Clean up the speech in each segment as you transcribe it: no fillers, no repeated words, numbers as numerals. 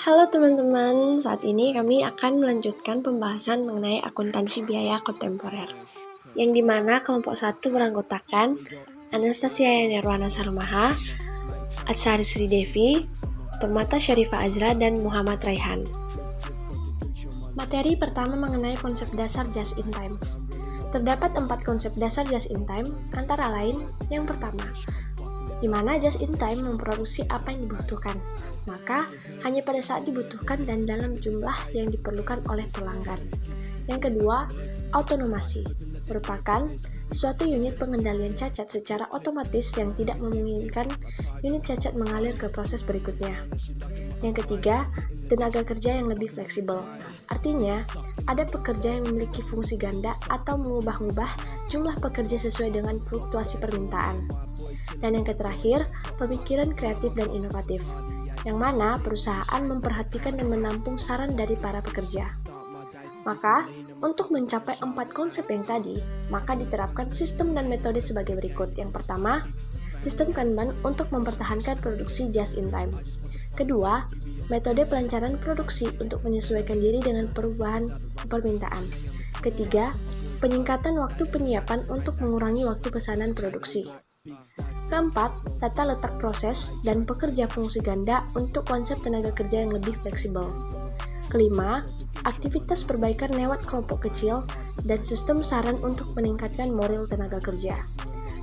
Halo teman-teman, saat ini kami akan melanjutkan pembahasan mengenai akuntansi biaya kontemporer, yang dimana kelompok 1 beranggotakan Anastasia Nirwana Sarumaha, Atsari Sri Devi, Permata Syarifah Azra, dan Muhammad Raihan. Materi pertama mengenai konsep dasar just in time. Terdapat 4 konsep dasar just in time, antara lain yang pertama, di mana just in time memproduksi apa yang dibutuhkan, maka hanya pada saat dibutuhkan dan dalam jumlah yang diperlukan oleh pelanggan. Yang kedua, autonomasi, merupakan suatu unit pengendalian cacat secara otomatis yang tidak memungkinkan unit cacat mengalir ke proses berikutnya. Yang ketiga, tenaga kerja yang lebih fleksibel, artinya ada pekerja yang memiliki fungsi ganda atau mengubah-ubah jumlah pekerja sesuai dengan fluktuasi permintaan. Dan yang terakhir, pemikiran kreatif dan inovatif, yang mana perusahaan memperhatikan dan menampung saran dari para pekerja. Maka, untuk mencapai 4 konsep yang tadi, maka diterapkan sistem dan metode sebagai berikut. Yang pertama, sistem Kanban untuk mempertahankan produksi just in time. Kedua, metode pelancaran produksi untuk menyesuaikan diri dengan perubahan permintaan. Ketiga, peningkatan waktu penyiapan untuk mengurangi waktu pesanan produksi. Keempat, tata letak proses dan pekerja fungsi ganda untuk konsep tenaga kerja yang lebih fleksibel. Kelima, aktivitas perbaikan lewat kelompok kecil dan sistem saran untuk meningkatkan moral tenaga kerja.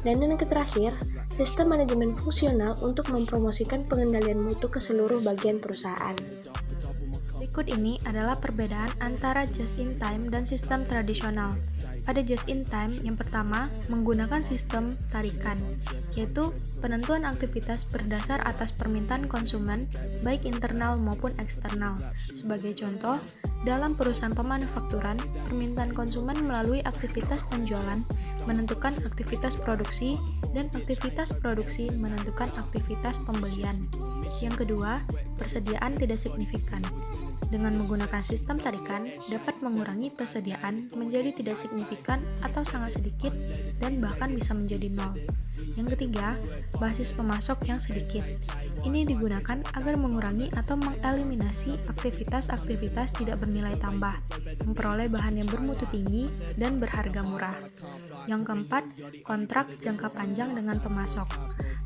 Dan yang terakhir, sistem manajemen fungsional untuk mempromosikan pengendalian mutu ke seluruh bagian perusahaan. Berikut ini adalah perbedaan antara just in time dan sistem tradisional. Pada just in time, yang pertama menggunakan sistem tarikan, yaitu penentuan aktivitas berdasar atas permintaan konsumen, baik internal maupun eksternal. Sebagai contoh, dalam perusahaan pemanufakturan, permintaan konsumen melalui aktivitas penjualan menentukan aktivitas produksi, dan aktivitas produksi menentukan aktivitas pembelian. Yang kedua, persediaan tidak signifikan. Dengan menggunakan sistem tarikan, dapat mengurangi persediaan menjadi tidak signifikan atau sangat sedikit, dan bahkan bisa menjadi nol. Yang ketiga, basis pemasok yang sedikit. Ini digunakan agar mengurangi atau mengeliminasi aktivitas-aktivitas tidak bernilai tambah, memperoleh bahan yang bermutu tinggi dan berharga murah. Yang keempat, kontrak jangka panjang dengan pemasok.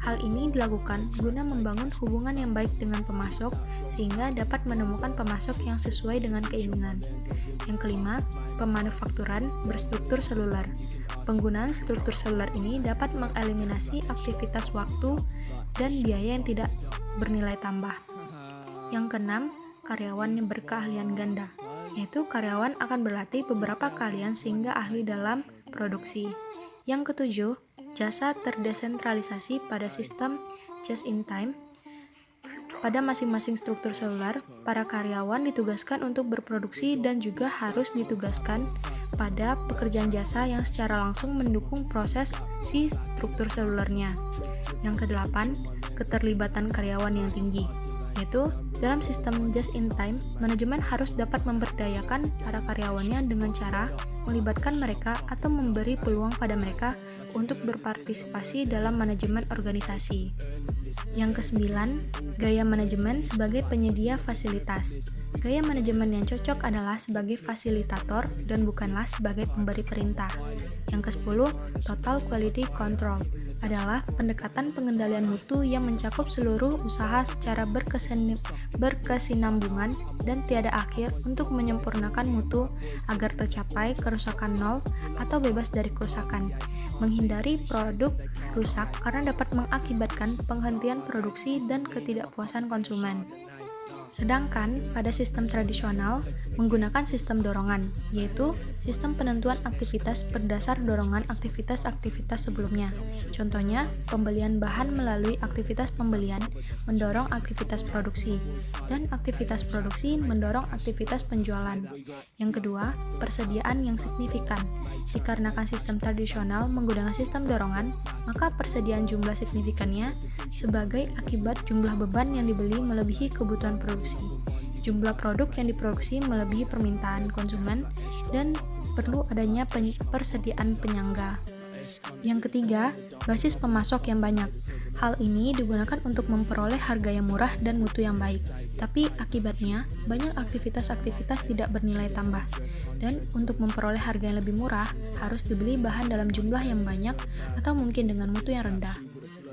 Hal ini dilakukan guna membangun hubungan yang baik dengan pemasok sehingga dapat menemukan pemasok yang sesuai dengan keinginan. Yang kelima, pemanufakturan berstruktur seluler. Penggunaan struktur seluler ini dapat mengeliminasi aktivitas waktu dan biaya yang tidak bernilai tambah. Yang keenam, karyawan yang berkeahlian ganda, yaitu karyawan akan berlatih beberapa keahlian sehingga ahli dalam produksi. Yang ketujuh, jasa terdesentralisasi pada sistem just in time. Pada masing-masing struktur seluler, para karyawan ditugaskan untuk berproduksi dan juga harus ditugaskan pada pekerjaan jasa yang secara langsung mendukung proses si struktur selulernya. Yang kedelapan, keterlibatan karyawan yang tinggi, yaitu dalam sistem just in time, manajemen harus dapat memberdayakan para karyawannya dengan cara melibatkan mereka atau memberi peluang pada mereka untuk berpartisipasi dalam manajemen organisasi. Yang kesembilan, gaya manajemen sebagai penyedia fasilitas. Gaya manajemen yang cocok adalah sebagai fasilitator dan bukanlah sebagai pemberi perintah. Yang kesepuluh, total quality control adalah pendekatan pengendalian mutu yang mencakup seluruh usaha secara berkesinambungan dan tiada akhir untuk menyempurnakan mutu agar tercapai kerusakan nol atau bebas dari kerusakan. Menghindari produk rusak karena dapat mengakibatkan penghentian produksi dan ketidakpuasan konsumen. Sedangkan pada sistem tradisional menggunakan sistem dorongan, yaitu sistem penentuan aktivitas berdasar dorongan aktivitas-aktivitas sebelumnya. Contohnya, pembelian bahan melalui aktivitas pembelian mendorong aktivitas produksi, dan aktivitas produksi mendorong aktivitas penjualan. Yang kedua, persediaan yang signifikan. Dikarenakan sistem tradisional menggunakan sistem dorongan, maka persediaan jumlah signifikannya sebagai akibat jumlah beban yang dibeli melebihi kebutuhan produksi. Jumlah produk yang diproduksi melebihi permintaan konsumen dan perlu adanya persediaan penyangga. Yang ketiga, basis pemasok yang banyak. Hal ini digunakan untuk memperoleh harga yang murah dan mutu yang baik. Tapi akibatnya, banyak aktivitas-aktivitas tidak bernilai tambah. Dan untuk memperoleh harga yang lebih murah, harus dibeli bahan dalam jumlah yang banyak atau mungkin dengan mutu yang rendah.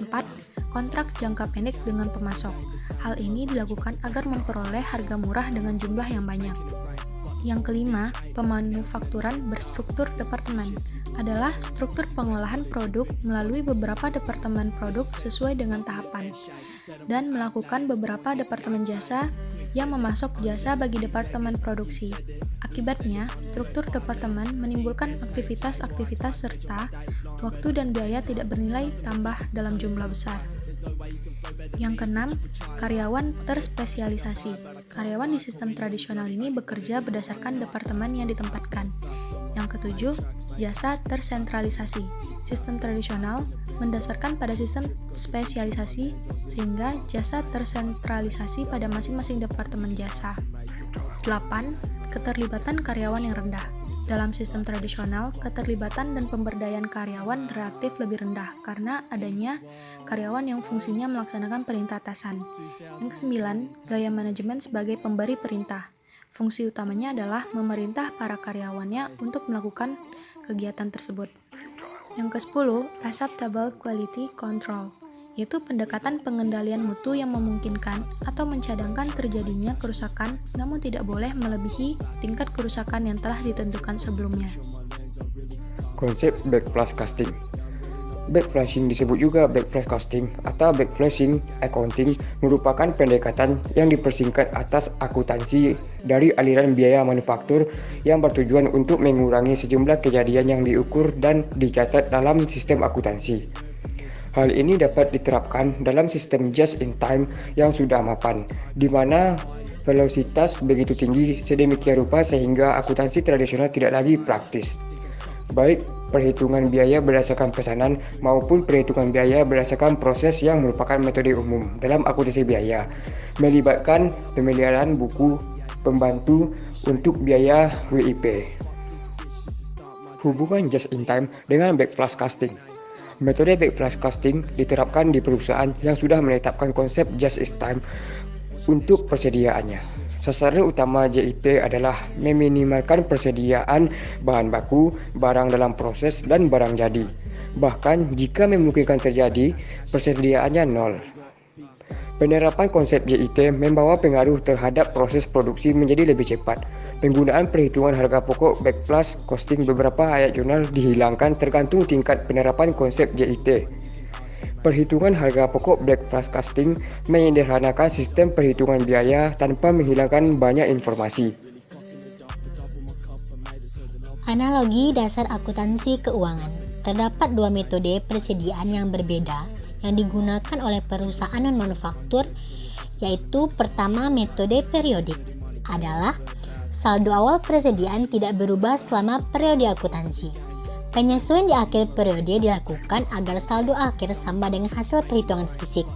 4. Kontrak jangka pendek dengan pemasok. Hal ini dilakukan agar memperoleh harga murah dengan jumlah yang banyak. Yang kelima, pemanufakturan berstruktur departemen adalah struktur pengolahan produk melalui beberapa departemen produk sesuai dengan tahapan dan melakukan beberapa departemen jasa yang memasok jasa bagi departemen produksi. Akibatnya, struktur departemen menimbulkan aktivitas-aktivitas serta waktu dan biaya tidak bernilai tambah dalam jumlah besar. Yang keenam, karyawan terspesialisasi. Karyawan di sistem tradisional ini bekerja berdasarkan departemen yang ditempatkan. Yang ketujuh, jasa tersentralisasi. Sistem tradisional mendasarkan pada sistem spesialisasi sehingga jasa tersentralisasi pada masing-masing departemen jasa. 8. Keterlibatan karyawan yang rendah. Dalam sistem tradisional, keterlibatan dan pemberdayaan karyawan relatif lebih rendah karena adanya karyawan yang fungsinya melaksanakan perintah atasan. Yang kesembilan, gaya manajemen sebagai pemberi perintah. Fungsi utamanya adalah memerintah para karyawannya untuk melakukan kegiatan tersebut. Yang ke-10, acceptable quality control, yaitu pendekatan pengendalian mutu yang memungkinkan atau mencadangkan terjadinya kerusakan namun tidak boleh melebihi tingkat kerusakan yang telah ditentukan sebelumnya. Konsep backflash casting. Backflashing disebut juga backflash costing atau backflashing accounting merupakan pendekatan yang dipersingkat atas akuntansi dari aliran biaya manufaktur yang bertujuan untuk mengurangi sejumlah kejadian yang diukur dan dicatat dalam sistem akuntansi. Hal ini dapat diterapkan dalam sistem just-in-time yang sudah mapan, di mana velositas begitu tinggi sedemikian rupa sehingga akuntansi tradisional tidak lagi praktis. Baik perhitungan biaya berdasarkan pesanan maupun perhitungan biaya berdasarkan proses yang merupakan metode umum dalam akuntansi biaya, melibatkan pemeliharaan buku pembantu untuk biaya WIP. Hubungan just-in-time dengan backflash casting. Metode backflash casting diterapkan di perusahaan yang sudah menetapkan konsep just-in-time untuk persediaannya. Sasaran utama JIT adalah meminimalkan persediaan bahan baku, barang dalam proses, dan barang jadi. Bahkan jika memungkinkan terjadi, persediaannya nol. Penerapan konsep JIT membawa pengaruh terhadap proses produksi menjadi lebih cepat. Penggunaan perhitungan harga pokok backflash costing beberapa ayat jurnal dihilangkan tergantung tingkat penerapan konsep JIT. Perhitungan harga pokok backflash casting menyederhanakan sistem perhitungan biaya tanpa menghilangkan banyak informasi. Analogi dasar akuntansi keuangan. Terdapat dua metode persediaan yang berbeda yang digunakan oleh perusahaan non-manufaktur, yaitu pertama metode periodik adalah saldo awal persediaan tidak berubah selama periode akuntansi. Penyesuaian di akhir periode dilakukan agar saldo akhir sama dengan hasil perhitungan fisik.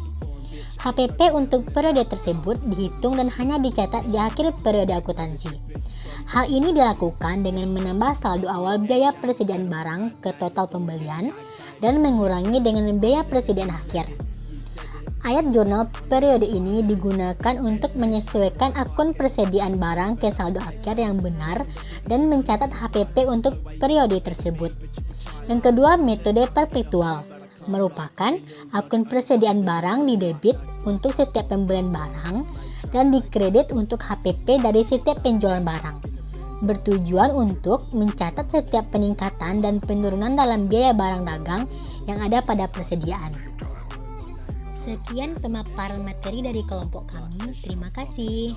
HPP untuk periode tersebut dihitung dan hanya dicatat di akhir periode akuntansi. Hal ini dilakukan dengan menambah saldo awal biaya persediaan barang ke total pembelian dan mengurangi dengan biaya persediaan akhir. Ayat jurnal periode ini digunakan untuk menyesuaikan akun persediaan barang ke saldo akhir yang benar dan mencatat HPP untuk periode tersebut. Yang kedua, metode perpetual merupakan akun persediaan barang didebit untuk setiap pembelian barang dan dikredit untuk HPP dari setiap penjualan barang. Bertujuan untuk mencatat setiap peningkatan dan penurunan dalam biaya barang dagang yang ada pada persediaan. Sekian pemaparan materi dari kelompok kami. Terima kasih.